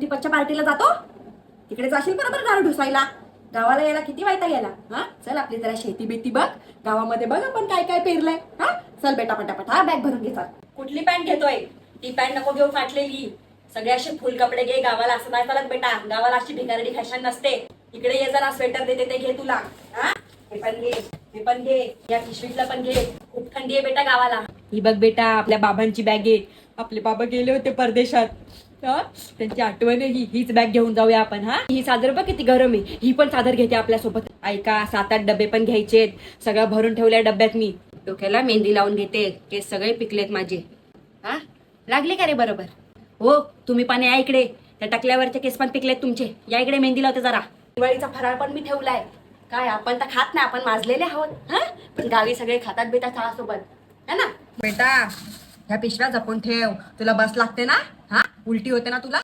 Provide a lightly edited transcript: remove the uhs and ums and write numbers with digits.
दीपकच्या पार्टीला जातो, तिकडे जाशील बरोबर दारू ढुसायला. गावाला यायला किती वाईटा गेला. हा चल आपली जरा शेती बेती बघ, गावामध्ये बघ आपण काय काय पेरलंय. हा चल बेटा पटापट, हा बॅग भरून घे. कुठली पॅन्ट घेतोय? ती पॅन्ट नको घेऊ फाटलेली. सगळे असे फुल कपडे घे. गावाला असं नाही चालत बेटा, गावाला अशी भिकारडी फॅशन नसते. इकडे ये जरा, स्वेटर देते ते घे तुला. हा हे पण घे, हे पण घे, या पिशवीतला पण घे. खूप थंडी आहे बेटा गावाला. ही बघ बेटा आपल्या बाबांची बॅग आहे. आपले बाबा गेले होते परदेशात, त्यांची आठवण आहे. हीच बॅग घेऊन जाऊया आपण. हा ही चादर बघ किती गरम आहे, ही पण चादर घेते आपल्यासोबत. ऐका 7-8 डबे पण घ्यायचेत, सगळं भरून ठेवल्या डब्यात मी. डोक्याला मेहंदी लावून घेते, केस सगळे पिकलेत माझे. हा लागले का रे बरोबर? हो तुम्ही पण या इकडे, त्या टकल्यावरचे केस पण पिकलेत तुमचे. या इकडे मेहंदी लावते जरा. दिवाळीचा फराळ पण मी ठेवलाय. काय आपण तर खात नाही, आपण माजलेले आहोत. हा पण गावी सगळे खातात बेटा चहासोबत, है ना बेटा. ह्या पिशव्या जपून ठेव, तुला बस लागते ना. हा उलटी होते ना तुला.